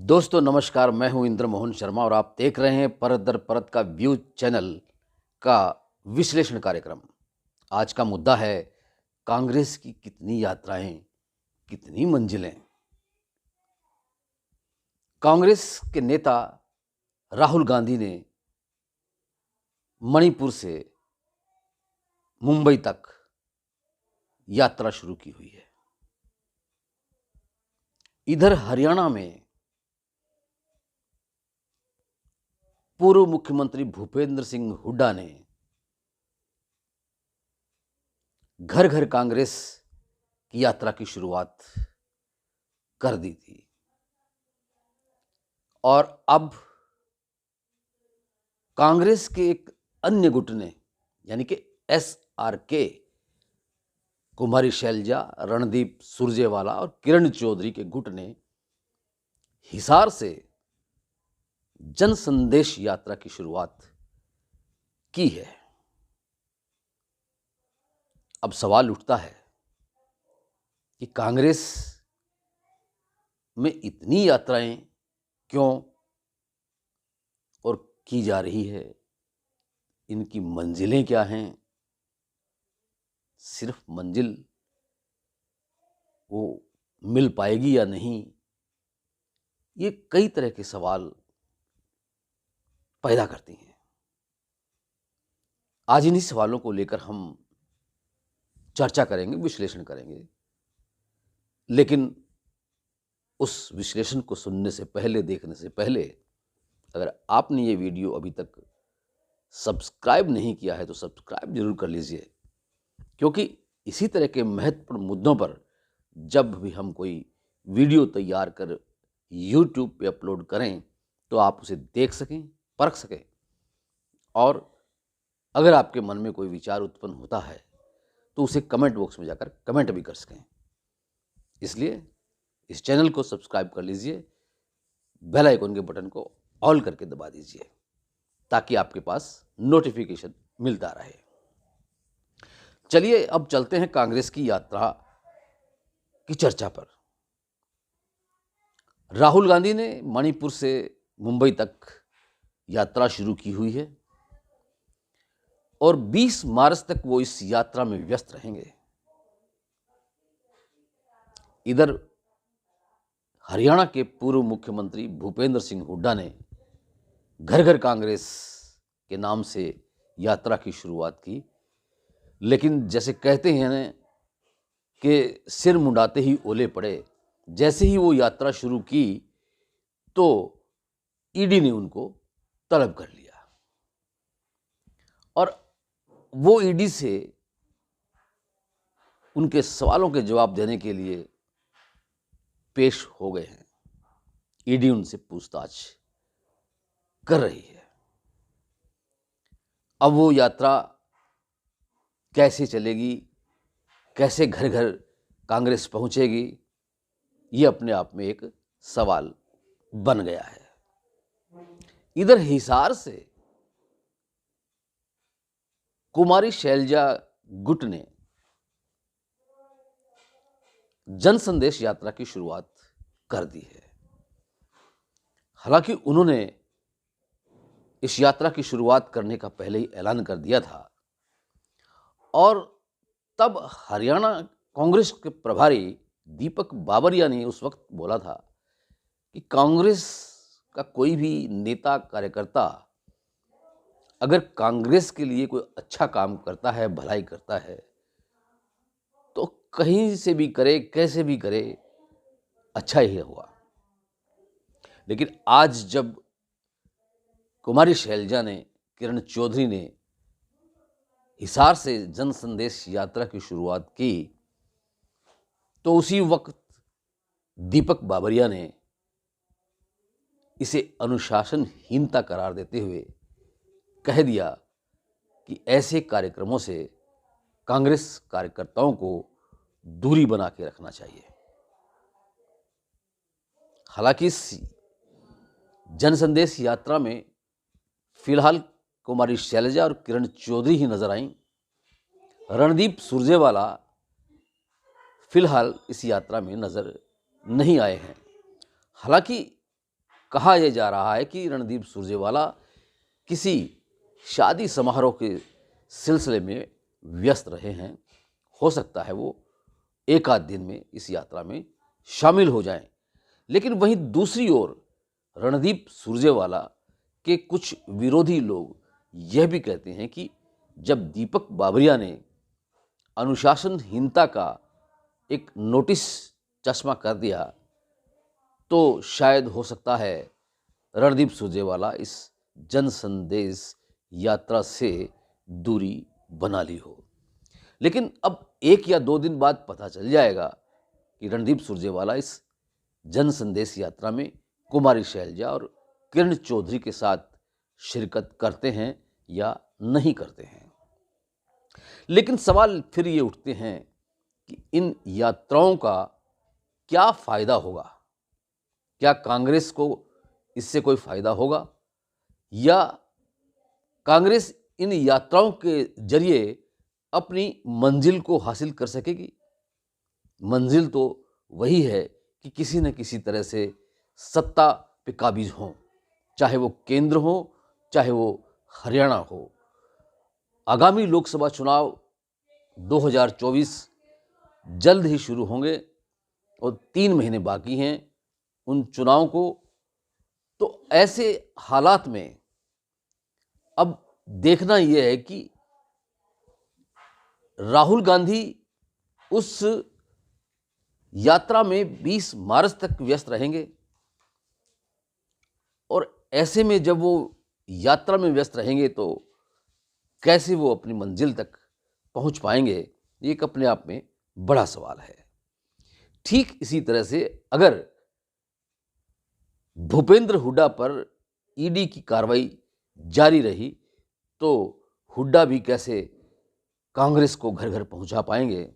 दोस्तों नमस्कार, मैं हूं इंद्र मोहन शर्मा और आप देख रहे हैं परत दर परत का व्यू चैनल का विश्लेषण कार्यक्रम। आज का मुद्दा है कांग्रेस की कितनी यात्राएं, कितनी मंजिलें। कांग्रेस के नेता राहुल गांधी ने मणिपुर से मुंबई तक यात्रा शुरू की हुई है। इधर हरियाणा में पूर्व मुख्यमंत्री भूपेंद्र सिंह हुड्डा ने घर घर कांग्रेस की यात्रा की शुरुआत कर दी थी और अब कांग्रेस के एक अन्य गुट ने यानी कि SRK, कुमारी शैलजा, रणदीप सुरजेवाला और किरण चौधरी के गुट ने हिसार से जन संदेश यात्रा की शुरुआत की है। अब सवाल उठता है कि कांग्रेस में इतनी यात्राएं क्यों और की जा रही है, इनकी मंजिलें क्या हैं, सिर्फ मंजिल वो मिल पाएगी या नहीं, ये कई तरह के सवाल पैदा करती हैं। आज इन्हीं सवालों को लेकर हम चर्चा करेंगे, विश्लेषण करेंगे। लेकिन उस विश्लेषण को सुनने से पहले, देखने से पहले, अगर आपने ये वीडियो अभी तक सब्सक्राइब नहीं किया है तो सब्सक्राइब जरूर कर लीजिए, क्योंकि इसी तरह के महत्वपूर्ण मुद्दों पर जब भी हम कोई वीडियो तैयार कर YouTube पे अपलोड करें तो आप उसे देख सकें, परख सकें, और अगर आपके मन में कोई विचार उत्पन्न होता है तो उसे कमेंट बॉक्स में जाकर कमेंट भी कर सकें। इसलिए इस चैनल को सब्सक्राइब कर लीजिए, बेल आइकन के बटन को ऑल करके दबा दीजिए ताकि आपके पास नोटिफिकेशन मिलता रहे। चलिए अब चलते हैं कांग्रेस की यात्रा की चर्चा पर। राहुल गांधी ने मणिपुर से मुंबई तक यात्रा शुरू की हुई है और 20 मार्च तक वो इस यात्रा में व्यस्त रहेंगे। इधर हरियाणा के पूर्व मुख्यमंत्री भूपेंद्र सिंह हुड्डा ने घर घर कांग्रेस के नाम से यात्रा की शुरुआत की, लेकिन जैसे कहते हैं ना कि सिर मुंडाते ही ओले पड़े, जैसे ही वो यात्रा शुरू की तो ईडी ने उनको तलब कर लिया और वो ईडी से उनके सवालों के जवाब देने के लिए पेश हो गए हैं। ईडी उनसे पूछताछ कर रही है। अब वो यात्रा कैसे चलेगी, कैसे घर घर कांग्रेस पहुंचेगी, ये अपने आप में एक सवाल बन गया है। इधर हिसार से कुमारी शैलजा गुट ने जन संदेश यात्रा की शुरुआत कर दी है। हालांकि उन्होंने इस यात्रा की शुरुआत करने का पहले ही ऐलान कर दिया था और तब हरियाणा कांग्रेस के प्रभारी दीपक बाबरिया ने उस वक्त बोला था कि कांग्रेस का कोई भी नेता, कार्यकर्ता अगर कांग्रेस के लिए कोई अच्छा काम करता है, भलाई करता है, तो कहीं से भी करे, कैसे भी करे, अच्छा ही हुआ। लेकिन आज जब कुमारी शैलजा ने, किरण चौधरी ने हिसार से जन संदेश यात्रा की शुरुआत की तो उसी वक्त दीपक बाबरिया ने इसे अनुशासनहीनता करार देते हुए कह दिया कि ऐसे कार्यक्रमों से कांग्रेस कार्यकर्ताओं को दूरी बना के रखना चाहिए। हालांकि इस जन संदेश यात्रा में फिलहाल कुमारी शैलजा और किरण चौधरी ही नजर आईं। रणदीप सुरजेवाला फिलहाल इस यात्रा में नजर नहीं आए हैं। हालांकि कहा यह जा रहा है कि रणदीप सुरजेवाला किसी शादी समारोह के सिलसिले में व्यस्त रहे हैं। हो सकता है वो एक आध दिन में इस यात्रा में शामिल हो जाएं। लेकिन वहीं दूसरी ओर रणदीप सुरजेवाला के कुछ विरोधी लोग यह भी कहते हैं कि जब दीपक बाबरिया ने अनुशासनहीनता का एक नोटिस चश्मा कर दिया तो शायद हो सकता है रणदीप सुरजेवाला इस जन संदेश यात्रा से दूरी बना ली हो। लेकिन अब 1 या 2 दिन बाद पता चल जाएगा कि रणदीप सुरजेवाला इस जन संदेश यात्रा में कुमारी शैलजा और किरण चौधरी के साथ शिरकत करते हैं या नहीं करते हैं। लेकिन सवाल फिर ये उठते हैं कि इन यात्राओं का क्या फ़ायदा होगा? क्या कांग्रेस को इससे कोई फ़ायदा होगा या कांग्रेस इन यात्राओं के जरिए अपनी मंजिल को हासिल कर सकेगी? मंजिल तो वही है कि किसी न किसी तरह से सत्ता पे काबिज हों, चाहे वो केंद्र हो, चाहे वो हरियाणा हो। आगामी लोकसभा चुनाव 2024 जल्द ही शुरू होंगे और 3 महीने बाकी हैं उन चुनाव को। तो ऐसे हालात में अब देखना यह है कि राहुल गांधी उस यात्रा में 20 मार्च तक व्यस्त रहेंगे और ऐसे में जब वो यात्रा में व्यस्त रहेंगे तो कैसे वो अपनी मंजिल तक पहुंच पाएंगे, ये एक अपने आप में बड़ा सवाल है। ठीक इसी तरह से अगर भूपेंद्र हुड्डा पर ईडी की कार्रवाई जारी रही तो हुड्डा भी कैसे कांग्रेस को घर घर पहुंचा पाएंगे,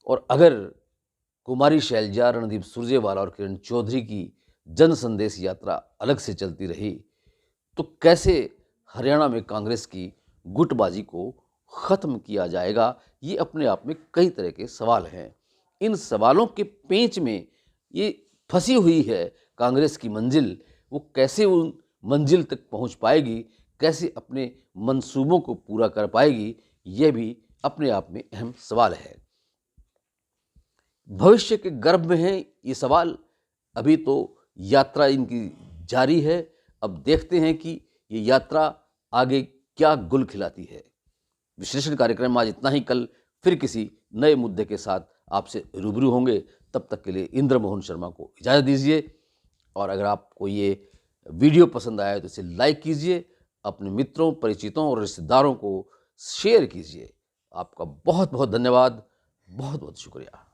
और अगर कुमारी शैलजा, रणदीप सुरजेवाला और किरण चौधरी की जन संदेश यात्रा अलग से चलती रही तो कैसे हरियाणा में कांग्रेस की गुटबाजी को ख़त्म किया जाएगा। ये अपने आप में कई तरह के सवाल हैं। इन सवालों के पेंच में ये फंसी हुई है कांग्रेस की मंजिल। वो कैसे उन मंजिल तक पहुंच पाएगी, कैसे अपने मंसूबों को पूरा कर पाएगी, यह भी अपने आप में अहम सवाल है। भविष्य के गर्भ में है ये सवाल। अभी तो यात्रा इनकी जारी है। अब देखते हैं कि ये यात्रा आगे क्या गुल खिलाती है। विश्लेषण कार्यक्रम में आज इतना ही। कल फिर किसी नए मुद्दे के साथ आपसे रूबरू होंगे। तब तक के लिए इंद्र मोहन शर्मा को इजाज़त दीजिए। और अगर आपको ये वीडियो पसंद आया तो इसे लाइक कीजिए, अपने मित्रों, परिचितों और रिश्तेदारों को शेयर कीजिए। आपका बहुत बहुत धन्यवाद, बहुत बहुत शुक्रिया।